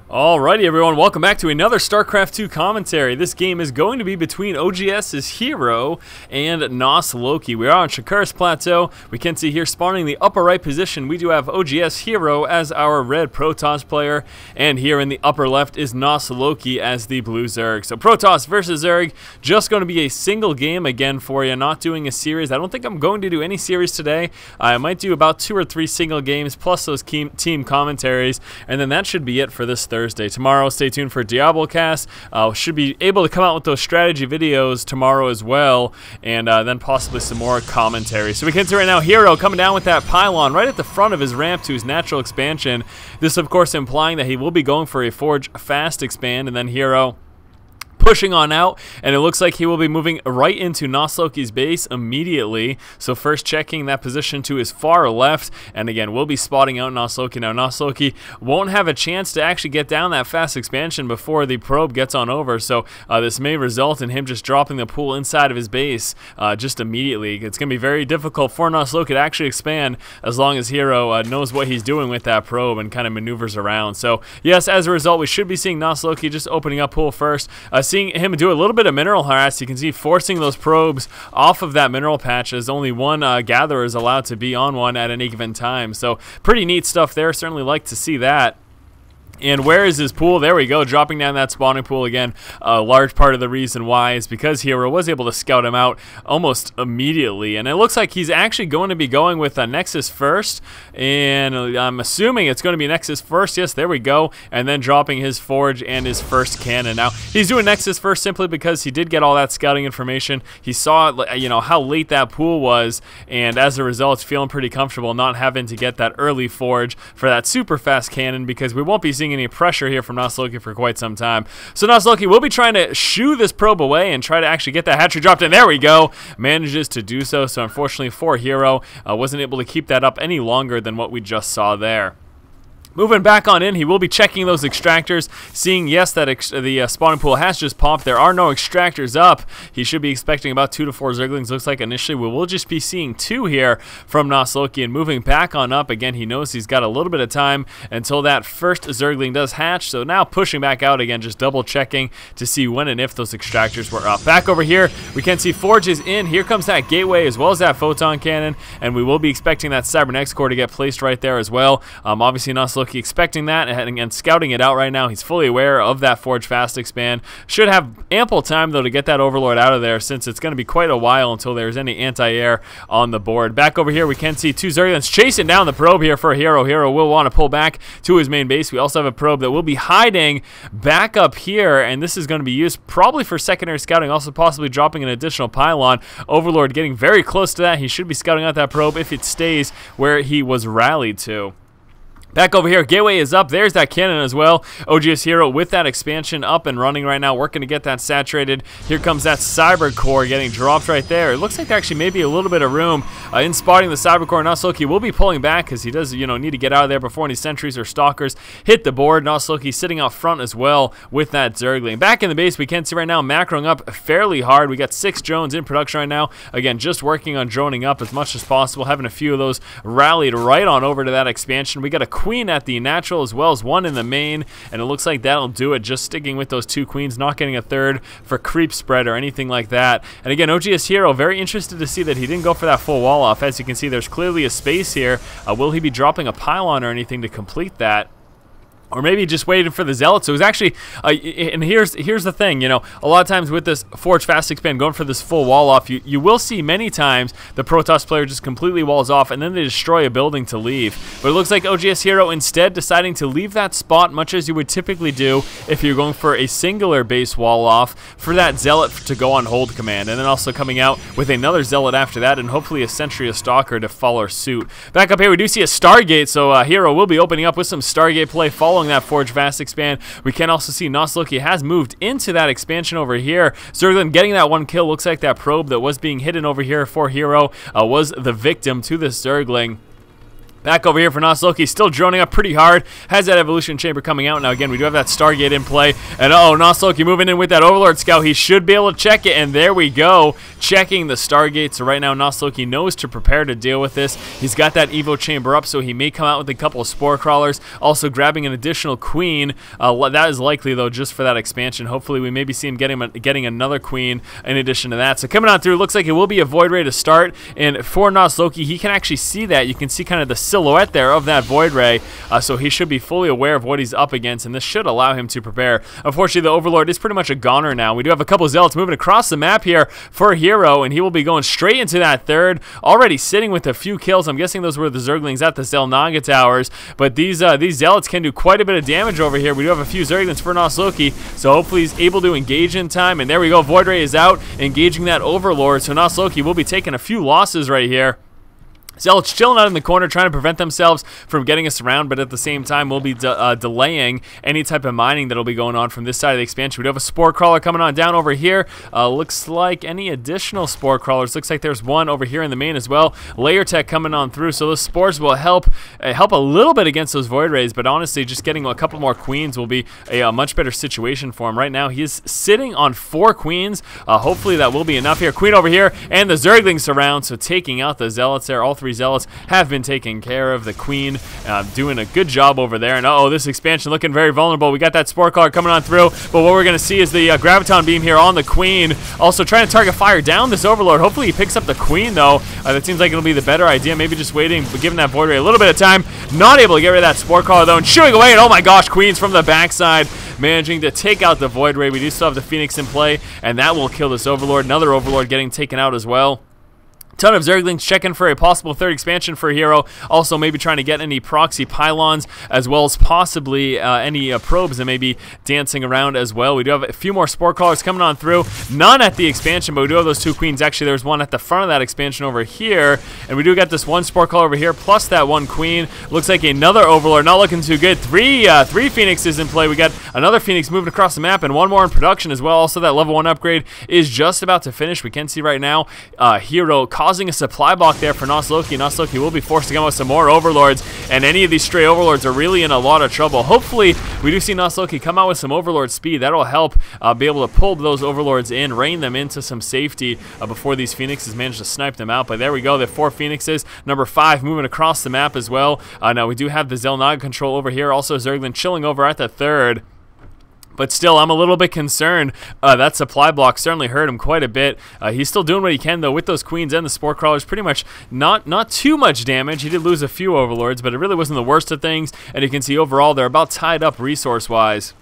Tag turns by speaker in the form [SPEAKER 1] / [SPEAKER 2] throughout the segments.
[SPEAKER 1] Alrighty everyone, welcome back to another StarCraft 2 commentary. This game is going to be between oGsHerO and NosLoki. We are on Shakur's Plateau. We can see here spawning in the upper right position, we do have oGsHerO as our red Protoss player, and here in the upper left is NosLoki as the blue Zerg. So Protoss versus Zerg, just going to be a single game again for you, not doing a series. I don't think I'm going to do any series today. I might do about 2 or 3 single games plus those team commentaries, and then that should be it for this Thursday. Tomorrow, stay tuned for Diablocast. Should be able to come out with those strategy videos tomorrow as well, and then possibly some more commentary. So we can see right now Hero coming down with that pylon right at the front of his ramp to his natural expansion. This, of course, implying that he will be going for a Forge fast expand, and then Hero pushing on out, and it looks like he will be moving right into NosLoki's base immediately. So first checking that position to his far left, and again we'll be spotting out NosLoki. Now NosLoki won't have a chance to actually get down that fast expansion before the probe gets on over, so this may result in him just dropping the pool inside of his base just immediately. It's going to be very difficult for NosLoki to actually expand as long as Hero knows what he's doing with that probe and kind of maneuvers around. So yes, as a result, we should be seeing NosLoki just opening up pool first. Seeing him do a little bit of mineral harass, you can see forcing those probes off of that mineral patch, as only one gatherer is allowed to be on one at any given time. So pretty neat stuff there. Certainly like to see that. And where is his pool? There we go, dropping down that spawning pool again. A large part of the reason why is because Hero was able to scout him out almost immediately. And it looks like he's actually going to be going with a Nexus first. And I'm assuming it's going to be Nexus first. Yes, there we go. And then dropping his Forge and his first cannon. Now, he's doing Nexus first simply because he did get all that scouting information. He saw, you know, how late that pool was. And as a result, feeling pretty comfortable not having to get that early Forge for that super fast cannon, because we won't be seeing any pressure here from NosLoki for quite some time. So NosLoki will be trying to shoo this probe away and try to actually get that hatchery dropped in. There we go. Manages to do so. So unfortunately for Hero, wasn't able to keep that up any longer than what we just saw there. Moving back on in, he will be checking those extractors, seeing, yes, that the spawning pool has just popped. There are no extractors up. He should be expecting about 2 to 4 Zerglings. Looks like initially we will just be seeing 2 here from NosLoki, and moving back on up. Again, he knows he's got a little bit of time until that first Zergling does hatch, so now pushing back out again, just double checking to see when and if those extractors were up. Back over here, we can see Forge is in. Here comes that gateway as well as that photon cannon, and we will be expecting that Cybernex core to get placed right there as well. Obviously, NosLoki expecting that and scouting it out right now. He's fully aware of that Forge fast expand. Should have ample time though to get that Overlord out of there, since it's going to be quite a while until there's any anti-air on the board. Back over here we can see 2 Zerglings chasing down the probe here for Hero. Hero will want to pull back to his main base. We also have a probe that will be hiding back up here, and this is going to be used probably for secondary scouting, also possibly dropping an additional pylon. Overlord getting very close to that. He should be scouting out that probe if it stays where he was rallied to. Back over here, gateway is up. There's that cannon as well. oGsHerO with that expansion up and running right now, working to get that saturated. Here comes that cyber core getting dropped right there. It looks like there actually may be a little bit of room in spotting the cyber core. NosLoki will be pulling back because he does, you know, need to get out of there before any sentries or stalkers hit the board. NosLoki sitting out front as well with that Zergling. Back in the base, we can see right now macroing up fairly hard. We got 6 drones in production right now. Again, just working on droning up as much as possible, having a few of those rallied right on over to that expansion. We got a queen at the natural as well as 1 in the main, and it looks like that'll do it, just sticking with those 2 queens, not getting a 3rd for creep spread or anything like that. And again, oGsHerO very interested to see that he didn't go for that full wall off. As you can see, there's clearly a space here. Will he be dropping a pylon or anything to complete that? Or maybe just waiting for the Zealots. So it was actually, and here's the thing, you know, a lot of times with this Forge fast expand going for this full wall off, you will see many times the Protoss player just completely walls off and then they destroy a building to leave. But it looks like oGsHerO instead deciding to leave that spot, much as you would typically do if you're going for a singular base wall off, for that Zealot to go on hold command, and then also coming out with another Zealot after that, and hopefully a Sentry, a Stalker to follow suit. Back up here, we do see a Stargate, so Hero will be opening up with some Stargate play following that Forge fast expand. We can also see NosLoki has moved into that expansion over here. Zerglin getting that 1 kill. Looks like that probe that was being hidden over here for Hero was the victim to this Zergling. Back over here for NosLoki, still droning up pretty hard. Has that evolution chamber coming out. Now, again, we do have that Stargate in play. And, NosLoki moving in with that Overlord scout. He should be able to check it. And there we go. Checking the Stargate. So right now, NosLoki knows to prepare to deal with this. He's got that Evo chamber up, so he may come out with a couple of Spore Crawlers. Also grabbing an additional Queen. That is likely, though, just for that expansion. Hopefully, we maybe see him getting another Queen in addition to that. So coming on through, looks like it will be a Void Ray to start. And for NosLoki, he can actually see that. You can see kind of the silhouette there of that Void Ray, so he should be fully aware of what he's up against, and this should allow him to prepare. Unfortunately, the Overlord is pretty much a goner now. We do have a couple Zealots moving across the map here for hero, and he will be going straight into that third, already sitting with a few kills. I'm guessing those were the Zerglings at the Zelnaga towers, but these Zealots can do quite a bit of damage over here. We do have a few Zerglings for NosLoki, so hopefully he's able to engage in time, and there we go. Void Ray is out, engaging that Overlord, so NosLoki will be taking a few losses right here. Zealots chilling out in the corner, trying to prevent themselves from getting us around, but at the same time, we'll be delaying any type of mining that'll be going on from this side of the expansion. We do have a Spore Crawler coming on down over here. Looks like any additional Spore Crawlers. Looks like there's one over here in the main as well. Layer Tech coming on through, so those Spores will help a little bit against those Void Rays, but honestly, just getting a couple more Queens will be a much better situation for him. Right now, he is sitting on 4 Queens. Hopefully, that will be enough here. Queen over here, and the Zerglings surround, so taking out the Zealots there. All 3 Zealots have been taken care of. The Queen doing a good job over there. And this expansion looking very vulnerable. We got that Spore Crawler coming on through, but what we're going to see is the Graviton Beam here on the Queen. Also trying to target fire down this Overlord. Hopefully he picks up the Queen, though. That seems like it'll be the better idea. Maybe just waiting, but giving that Void Ray a little bit of time. Not able to get rid of that Spore Crawler, though, and shooing away. And oh my gosh, Queens from the backside, managing to take out the Void Ray. We do still have the Phoenix in play, and that will kill this Overlord. Another Overlord getting taken out as well. Ton of Zerglings checking for a possible third expansion for hero. Also maybe trying to get any proxy pylons, as well as possibly any probes that may be dancing around as well. We do have a few more Spore Crawlers coming on through. None at the expansion, but we do have those 2 Queens. Actually, there's one at the front of that expansion over here. And we do got this 1 Spore Crawler over here, plus that 1 Queen. Looks like another Overlord. Not looking too good. Three Phoenixes in play. We got another Phoenix moving across the map, and 1 more in production as well. Also, that level 1 upgrade is just about to finish. We can see right now, hero causing a supply block there for NosLoki. NosLoki will be forced to come with some more Overlords, and any of these stray Overlords are really in a lot of trouble. Hopefully, we do see NosLoki come out with some Overlord speed. That'll help be able to pull those Overlords in, rein them into some safety before these Phoenixes manage to snipe them out. But there we go, the 4 Phoenixes. Number 5 moving across the map as well. Now, we do have the Zelnaga control over here. Also, Zerglin chilling over at the 3rd. But still, I'm a little bit concerned. That supply block certainly hurt him quite a bit. He's still doing what he can, though, with those Queens and the Spore Crawlers. Pretty much not too much damage. He did lose a few Overlords, but it really wasn't the worst of things. And you can see overall, they're about tied up resource-wise.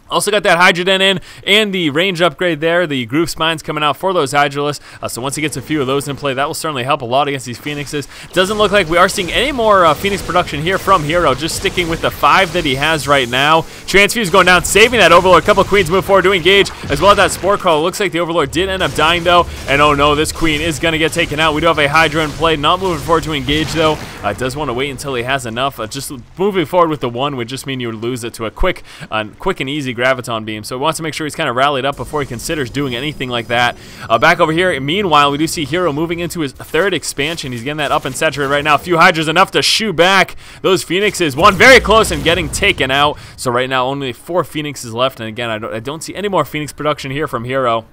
[SPEAKER 1] Also got that Hydroden in, and the range upgrade there, the Groove Spines coming out for those Hydralisks. So once he gets a few of those in play, that will certainly help a lot against these Phoenixes. Doesn't look like we are seeing any more Phoenix production here from Hero, just sticking with the 5 that he has right now. Transfuse going down, saving that Overlord. A couple of Queens move forward to engage, as well as that Spore Crawler. Looks like the Overlord did end up dying, though, and oh no, this Queen is going to get taken out. We do have a Hydra in play, not moving forward to engage, though. Does want to wait until he has enough. Just moving forward with the 1 would just mean you would lose it to a quick and easy Graviton Beam. So he wants to make sure he's kind of rallied up before he considers doing anything like that. Back over here, meanwhile, we do see Hero moving into his 3rd expansion. He's getting that up and saturated right now. A few Hydras enough to shoo back those Phoenixes. 1 very close and getting taken out. So right now, only 4 Phoenixes left. And again, I don't see any more Phoenix production here from Hero.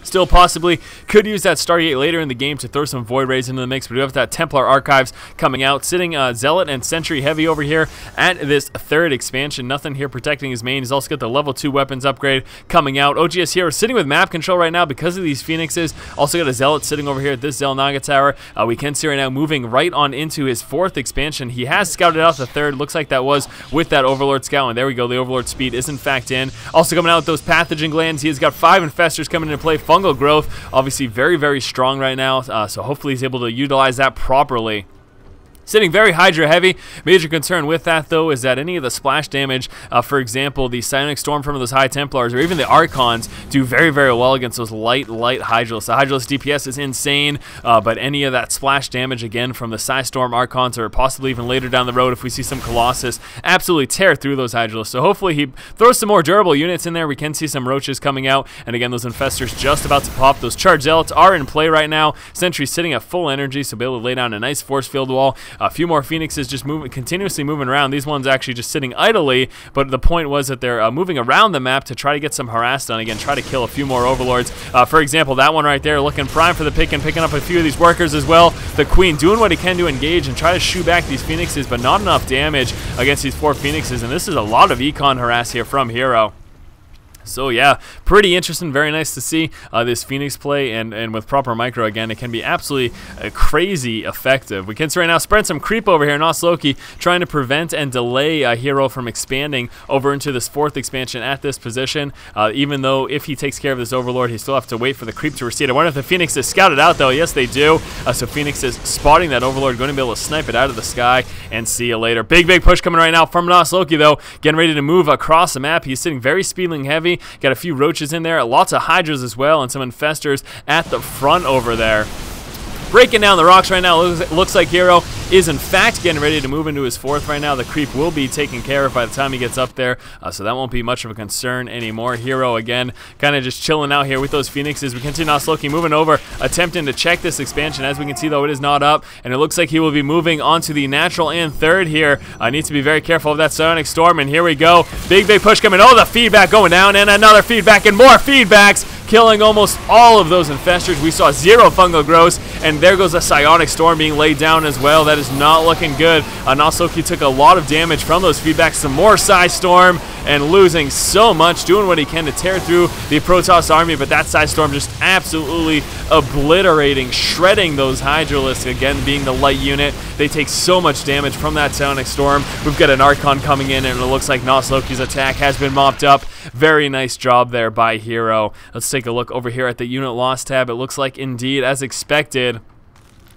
[SPEAKER 1] Still possibly could use that Stargate later in the game to throw some Void Rays into the mix. But we do have that Templar Archives coming out. Sitting Zealot and Sentry Heavy over here at this 3rd expansion. Nothing here protecting his main. He's also got the level 2 weapons upgrade coming out. oGsHerO sitting with map control right now because of these Phoenixes. Also got a Zealot sitting over here at this Zelnaga tower. We can see right now moving right on into his 4th expansion. He has scouted out the 3rd. Looks like that was with that Overlord scout. And there we go. The Overlord speed is in fact in. Also coming out with those Pathogen Glands. He has got 5 Infestors coming into play. Fungal growth, obviously very, very strong right now, so hopefully he's able to utilize that properly. Sitting very Hydra heavy. Major concern with that, though, is that any of the splash damage, for example, the Psionic Storm from those High Templars, or even the Archons, do very, very well against those light Hydralisks. The Hydralisk DPS is insane, but any of that splash damage, again, from the Psi Storm Archons, or possibly even later down the road if we see some Colossus, absolutely tear through those Hydralisks. So hopefully he throws some more durable units in there. We can see some Roaches coming out, and again, those Infestors just about to pop. Those Charged Zealots are in play right now. Sentry's sitting at full energy, so be able to lay down a nice force field wall. A few more Phoenixes just continuously moving around. These ones actually just sitting idly, but the point was that they're moving around the map to try to get some harass done. Again, try to kill a few more Overlords. For example, that one right there looking prime for the pick and picking up a few of these workers as well. The Queen doing what he can to engage and try to shoot back these Phoenixes, but not enough damage against these 4 Phoenixes, and this is a lot of econ harass here from hero. So yeah, pretty interesting, very nice to see this Phoenix play, and with proper micro, again, it can be absolutely crazy effective. We can see right now spread some creep over here, NosLoki trying to prevent and delay hero from expanding over into this 4th expansion at this position, even though if he takes care of this Overlord, he still have to wait for the creep to recede. I wonder if the Phoenix is scouted out though. Yes, they do. So Phoenix is spotting that Overlord, going to be able to snipe it out of the sky, and see you later. Big push coming right now from NosLoki though, getting ready to move across the map. He's sitting very speedling heavy. Got a few roaches in there, lots of hydras as well, and some infestors at the front over there. Breaking down the rocks right now. Looks like hero is in fact getting ready to move into his 4th right now. The creep will be taken care of by the time he gets up there, so that won't be much of a concern anymore. Hero again kind of just chilling out here with those Phoenixes. We can see NosLoki moving over, attempting to check this expansion. As we can see though, it is not up, and it looks like he will be moving onto the natural and 3rd here. I need to be very careful of that Psionic Storm, and here we go. Big push coming. Oh, the feedback going down, and another feedback, and more feedbacks, killing almost all of those infestors. We saw 0 fungal growths, and there goes a Psionic Storm being laid down as well. That is not looking good. NosLoki took a lot of damage from those feedbacks. Some more Psi Storm, and losing so much, doing what he can to tear through the Protoss army, but that Psi Storm just absolutely obliterating, shredding those Hydralisks, again being the light unit. They take so much damage from that Psionic Storm. We've got an Archon coming in, and it looks like NosLoki's attack has been mopped up. Very nice job there by hero. Let's take a look over here at the unit loss tab. It looks like indeed, as expected,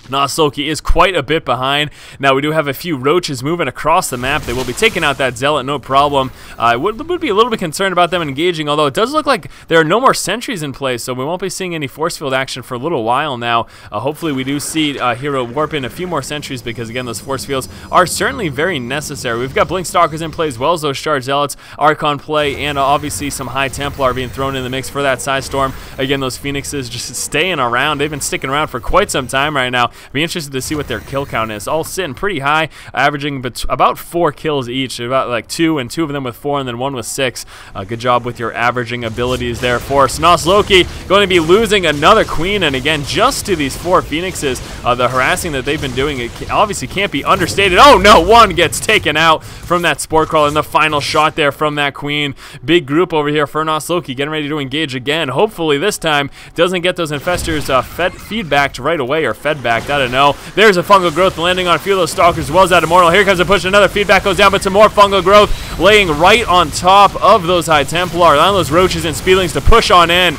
[SPEAKER 1] NosLoki is quite a bit behind. Now we do have a few roaches moving across the map. They will be taking out that zealot, no problem. I would be a little bit concerned about them engaging, although it does look like there are no more sentries in place, so we won't be seeing any force field action for a little while now. Hopefully we do see hero warp in a few more sentries, because again, those force fields are certainly very necessary. We've got Blink Stalkers in play as well as those Charged Zealots, Archon play, and obviously some High Templar being thrown in the mix for that Psi Storm. Again, those Phoenixes just staying around. They've been sticking around for quite some time right now. Be interested to see what their kill count is. All sitting pretty high, averaging about 4 kills each. About like 2, and 2 of them with 4, and then 1 with 6. Good job with your averaging abilities there for us. NosLoki going to be losing another Queen, and again, just to these 4 Phoenixes. The harassing that they've been doing, it obviously can't be understated. Oh no, one gets taken out from that Spore Crawler, and the final shot there from that Queen. Big group over here for NosLoki, getting ready to engage again. Hopefully this time doesn't get those infestors feedbacked right away, or fed back. I don't know. There's a fungal growth landing on a few of those stalkers, as well as that immortal. Here comes a push, another feedback goes down, but some more fungal growth laying right on top of those High Templar, allowing those roaches and speedlings to push on in.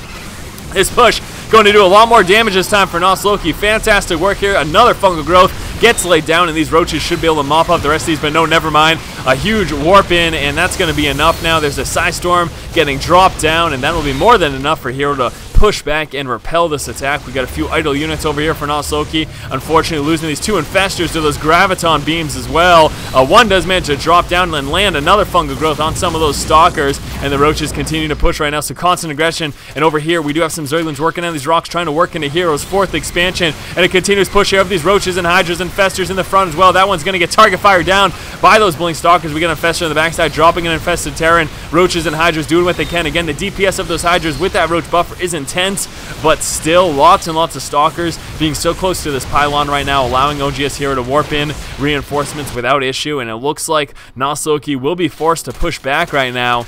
[SPEAKER 1] This push going to do a lot more damage this time for NosLoki. Fantastic work here. Another fungal growth gets laid down, and these roaches should be able to mop up the rest of these, but no, never mind. A huge warp in, and that's going to be enough now. There's a Psi Storm getting dropped down, and that will be more than enough for hero to push back and repel this attack. We got a few idle units over here for NosLoki. Unfortunately, losing these 2 infestors to those graviton beams as well. One does manage to drop down and land another fungal growth on some of those stalkers, and the roaches continue to push right now. So constant aggression, and over here we do have some Zerglings working on these rocks, trying to work into hero's 4th expansion, and a continuous push here of these roaches and hydras and infestors in the front as well. That one's going to get target fired down by those Blink Stalkers. We get an infestor on the backside, dropping an infested Terran. Roaches and hydras doing what they can. Again, the DPS of those hydras with that roach buffer is intense, but still lots and lots of stalkers being so close to this pylon right now, allowing oGsHerO to warp in reinforcements without issue, and it looks like NosLoki will be forced to push back right now.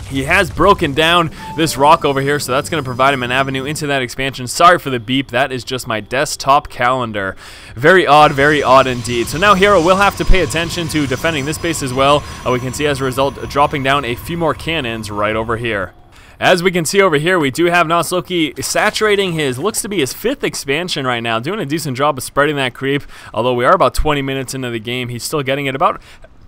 [SPEAKER 1] He has broken down this rock over here, so that's going to provide him an avenue into that expansion. Sorry for the beep. That is just my desktop calendar. Very odd indeed. So now hero will have to pay attention to defending this base as well. We can see as a result dropping down a few more cannons right over here. As we can see over here, we do have NosLoki saturating his, looks to be his 5th expansion right now, doing a decent job of spreading that creep. Although we are about 20 minutes into the game, he's still getting it about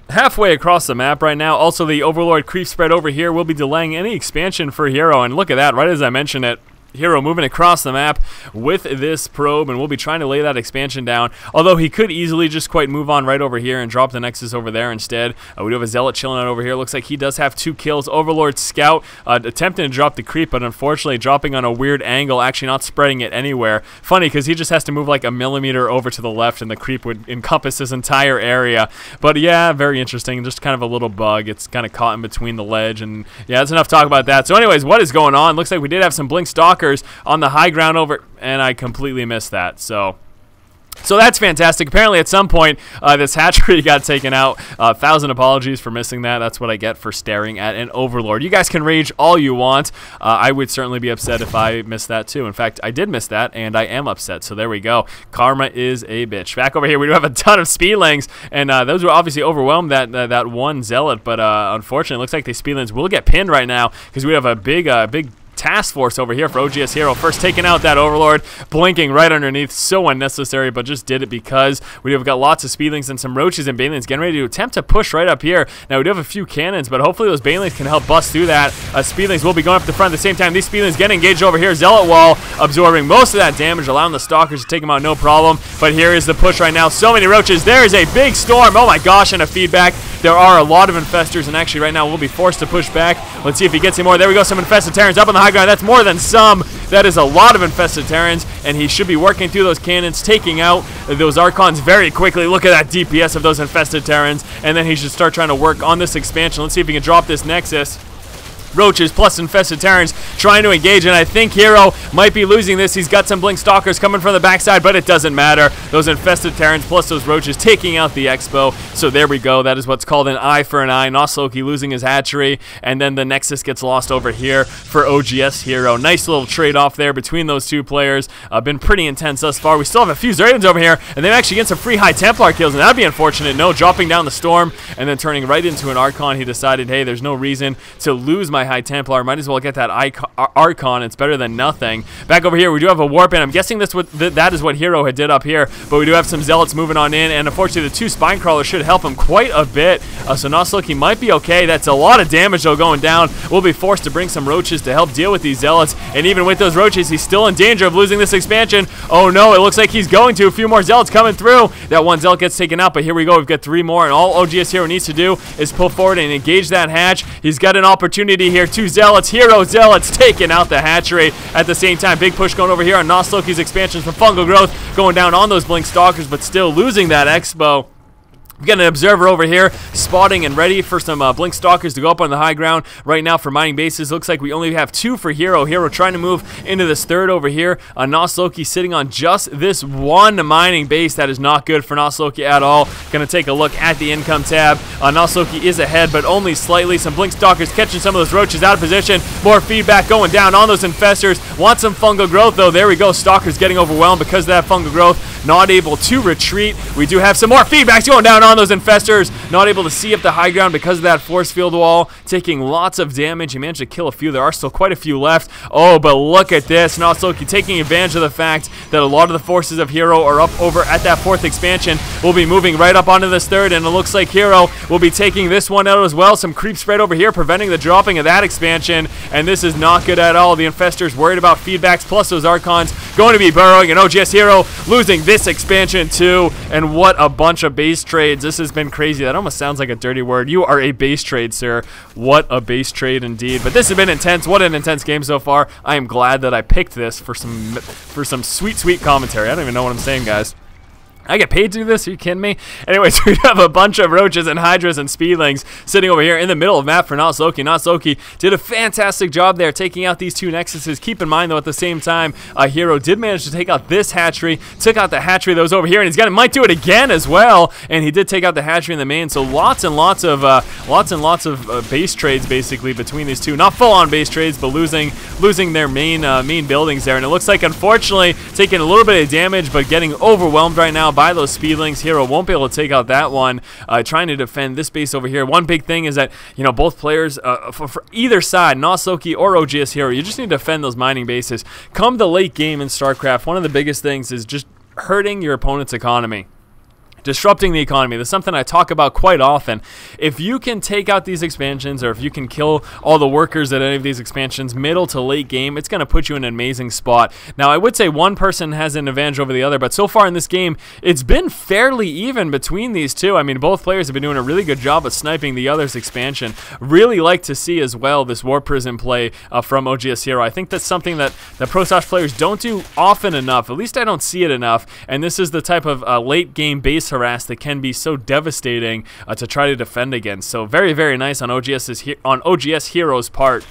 [SPEAKER 1] halfway across the map right now. Also, the Overlord creep spread over here will be delaying any expansion for hero, and look at that, right as I mentioned it. Hero moving across the map with this probe, and we'll be trying to lay that expansion down, although he could easily just quite move on right over here and drop the Nexus over there instead. We do have a Zealot chilling out over here. Looks like he does have 2 kills. Overlord Scout attempting to drop the creep, but unfortunately dropping on a weird angle, actually not spreading it anywhere. Funny, because he just has to move like a millimeter over to the left, and the creep would encompass his entire area. But yeah, very interesting. Just kind of a little bug. It's kind of caught in between the ledge, and yeah, that's enough talk about that. So anyways, what is going on? Looks like we did have some Blink Stalkers on the high ground over, and I completely missed that. So that's fantastic. Apparently at some point this hatchery got taken out. 1,000 apologies for missing that. That's what I get for staring at an Overlord. You guys can rage all you want. I would certainly be upset if I missed that too. In fact, I did miss that, and I am upset. So there we go. Karma is a bitch. Back over here, we do have a ton of Speedlings, and those were obviously overwhelmed that one Zealot, but unfortunately it looks like the Speedlings will get pinned right now because we have a big task force over here for oGsHerO. First taking out that Overlord, blinking right underneath. So unnecessary, but just did it because we have got lots of Speedlings and some Roaches and Banelings getting ready to attempt to push right up here. Now we do have a few cannons, but hopefully those Banelings can help bust through that. Speedlings will be going up the front at the same time. These Speedlings get engaged over here. Zealot Wall absorbing most of that damage, allowing the Stalkers to take them out no problem. But here is the push right now. So many Roaches. There is a big storm. Oh my gosh, and a feedback. There are a lot of Infestors, and actually right now we'll be forced to push back. Let's see if he gets any more. There we go, some Infested Terrans up on the high ground. That's more than some. That is a lot of Infested Terrans, and he should be working through those cannons, taking out those Archons very quickly. Look at that DPS of those Infested Terrans, and then he should start trying to work on this expansion. Let's see if he can drop this Nexus. Roaches plus Infested Terrans trying to engage, and I think Hero might be losing this. He's got some Blink Stalkers coming from the backside, but it doesn't matter. Those Infested Terrans plus those Roaches taking out the Expo. So there we go. That is what's called an eye for an eye. NosLoki losing his hatchery, and then the Nexus gets lost over here for oGsHerO. Nice little trade-off there between those two players. Been pretty intense thus far. We still have a few Zergans over here, and they're actually getting some free High Templar kills, and that'd be unfortunate. No, dropping down the Storm, and then turning right into an Archon. He decided, hey, there's no reason to lose my High Templar. Might as well get that Archon. It's better than nothing. Back over here, we do have a Warp, and I'm guessing that is what Hero had did up here, but we do have some Zealots moving on in, and unfortunately the 2 Spine Crawlers should help him quite a bit. So NosLoki might be okay. That's a lot of damage though going down. We'll be forced to bring some Roaches to help deal with these Zealots, and even with those Roaches, he's still in danger of losing this expansion. Oh no, it looks like he's going to. A few more Zealots coming through. That one Zealot gets taken out, but here we go. We've got 3 more, and all oGsHerO needs to do is pull forward and engage that hatch. He's got an opportunity here. 2 Zealots. Hero Zealots taking out the hatchery at the same time. Big push going over here on NosLoki's expansions from Fungal Growth, going down on those Blink Stalkers, but still losing that Expo. We've got an Observer over here, spotting and ready for some Blink Stalkers to go up on the high ground right now for mining bases. Looks like we only have 2 for Hero. Hero trying to move into this 3rd over here. NosLoki sitting on just this 1 mining base. That is not good for NosLoki at all. Gonna take a look at the income tab. NosLoki is ahead, but only slightly. Some Blink Stalkers catching some of those Roaches out of position. More feedback going down on those Infestors. Want some Fungal Growth though. There we go. Stalkers getting overwhelmed because of that Fungal Growth. Not able to retreat. We do have some more feedbacks going down on those Infestors. Not able to see up the high ground because of that force field wall. Taking lots of damage. He managed to kill a few. There are still quite a few left. Oh, but look at this. NosLoki taking advantage of the fact that a lot of the forces of Hero are up over at that 4th expansion. We'll be moving right up onto this 3rd, and it looks like Hero will be taking this one out as well. Some creep spread over here, preventing the dropping of that expansion, and this is not good at all. The Infestors worried about feedbacks, plus those Archons going to be burrowing, and oGsHerO losing this expansion too. And what a bunch of base trades. This has been crazy. That almost sounds like a dirty word. You are a base trade, sir. What a base trade indeed. But this has been intense. What an intense game so far. I am glad that I picked this for some sweet commentary. I don't even know what I'm saying, guys. I get paid to do this? Are you kidding me? Anyways, we have a bunch of Roaches and Hydras and Speedlings sitting over here in the middle of the map for NosLoki. NosLoki did a fantastic job there taking out these 2 Nexuses. Keep in mind, though, at the same time, Hero did manage to take out this hatchery, took out the hatchery that was over here, and might do it again as well. And he did take out the hatchery in the main. So lots and lots of base trades basically between these 2. Not full-on base trades, but losing their main buildings there. And it looks like, unfortunately, taking a little bit of damage, but getting overwhelmed right now by those Speedlings. Hero won't be able to take out that one. Trying to defend this base over here. One big thing is that, you know, both players for either side, NosLoki or oGsHerO, you just need to defend those mining bases. Come the late game in StarCraft, one of the biggest things is just hurting your opponent's economy. Disrupting the economy. That's something I talk about quite often. If you can take out these expansions, or if you can kill all the workers at any of these expansions middle to late game, it's going to put you in an amazing spot. Now, I would say one person has an advantage over the other, but so far in this game, it's been fairly even between these two. I mean, both players have been doing a really good job of sniping the other's expansion. Really like to see as well this War Prison play from oGsHerO. I think that's something that the Pro-Toss players don't do often enough. At least I don't see it enough, and this is the type of late game base harass that can be so devastating to try to defend against. So very, very nice on oGsHero's part.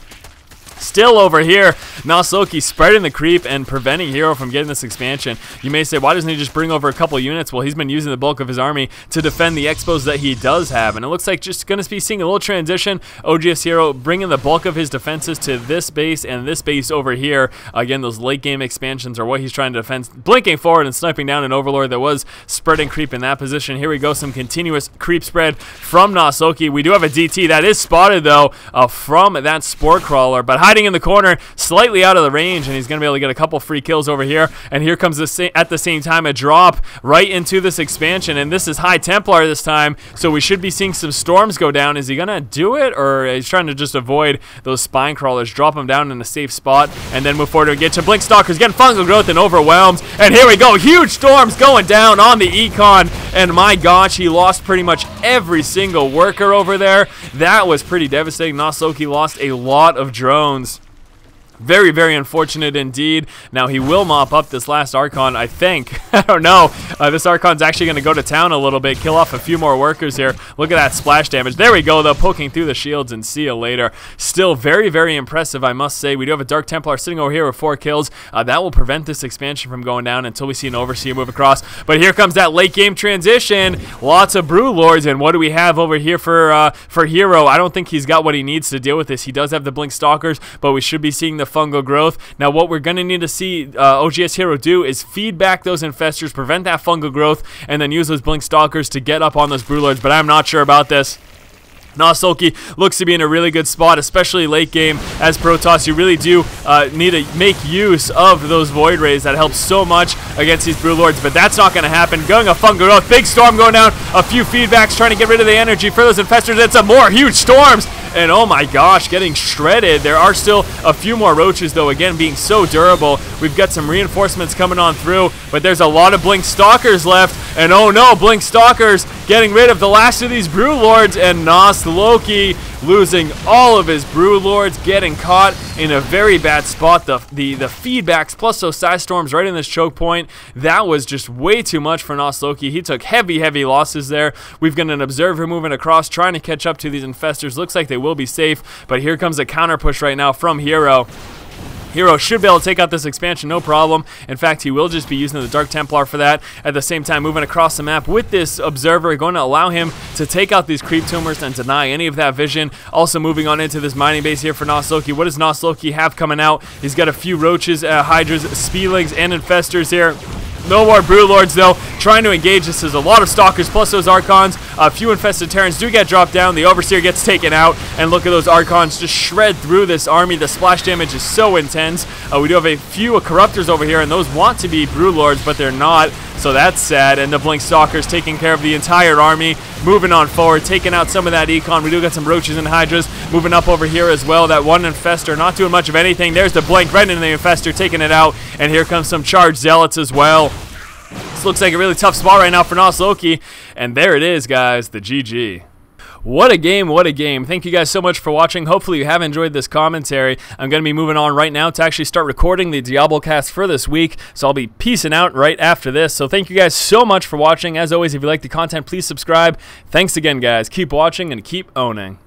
[SPEAKER 1] Still over here, NosLoki spreading the creep and preventing Hero from getting this expansion. You may say, why doesn't he just bring over a couple units? Well, he's been using the bulk of his army to defend the expos that he does have, and it looks like just going to be seeing a little transition. oGsHerO bringing the bulk of his defenses to this base and this base over here. Again, those late game expansions are what he's trying to defend. Blinking forward and sniping down an Overlord that was spreading creep in that position. Here we go, some continuous creep spread from NosLoki. We do have a DT that is spotted, though, from that Spore Crawler, but hiding in the corner, slightly out of the range, and he's going to be able to get a couple free kills over here. And here comes at the same time a drop right into this expansion, and this is High Templar this time, so we should be seeing some storms go down. Is he going to do it, or he's trying to just avoid those spine crawlers, drop them down in a safe spot, and then move forward and get to Blink Stalkers, getting fungal growth and overwhelmed. And here we go, huge storms going down on the Econ, and my gosh, he lost pretty much every single worker over there. That was pretty devastating. NosLoki lost a lot of drones. Very, very unfortunate indeed. Now, he will mop up this last Archon, I think. I don't know. This Archon's actually going to go to town a little bit, kill off a few more workers here. Look at that splash damage. There we go, though, poking through the shields, and see you later. Still very, very impressive, I must say. We do have a Dark Templar sitting over here with 4 kills. That will prevent this expansion from going down until we see an Overseer move across. But here comes that late game transition. Lots of Brew Lords, and what do we have over here for Hero? I don't think he's got what he needs to deal with this. He does have the Blink Stalkers, but we should be seeing the fungal growth. Now, what we're going to need to see oGsHerO do is feed back those infestors, prevent that fungal growth, and then use those Blink Stalkers to get up on those Brewlords, but I'm not sure about this. NosLoki looks to be in a really good spot, especially late game. As Protoss, you really do need to make use of those Void Rays. That helps so much against these Brewlords, but that's not going to happen. Going a fungal growth, big storm going down, a few feedbacks trying to get rid of the energy for those infestors, and some more huge storms. And oh my gosh, getting shredded. There are still a few more roaches, though, again, being so durable. We've got some reinforcements coming on through, but there's a lot of Blink Stalkers left. And oh no, Blink Stalkers getting rid of the last of these Brewlords, and NosLoki losing all of his Brewlords, getting caught in a very bad spot. The feedbacks plus those side storms right in this choke point, that was just way too much for NosLoki. He took heavy losses there. We've got an observer moving across, trying to catch up to these infestors. Looks like they will be safe, but here comes a counter push right now from Hero. Hero should be able to take out this expansion, no problem. In fact, he will just be using the Dark Templar for that. At the same time, moving across the map with this Observer, going to allow him to take out these Creep Tumors and deny any of that vision. Also moving on into this mining base here for NosLoki. What does NosLoki have coming out? He's got a few Roaches, Hydras, Speedlings, and Infestors here. No more Brewlords, though. Trying to engage. This is a lot of Stalkers plus those Archons. A few infested Terrans do get dropped down. The Overseer gets taken out. And look at those Archons just shred through this army. The splash damage is so intense. We do have a few Corruptors over here, and those want to be Brewlords, but they're not. So that's sad. And the Blink Stalkers taking care of the entire army. Moving on forward, taking out some of that Econ. We do got some Roaches and Hydras moving up over here as well. That one Infestor not doing much of anything. There's the Blink right into the Infestor, taking it out. And here comes some Charged Zealots as well. This looks like a really tough spot right now for NosLoki. And there it is, guys, the GG. What a game, what a game. Thank you guys so much for watching. Hopefully you have enjoyed this commentary. I'm going to be moving on right now to actually start recording the Diablo cast for this week, so I'll be peacing out right after this. So thank you guys so much for watching. As always, if you like the content, please subscribe. Thanks again, guys. Keep watching and keep owning.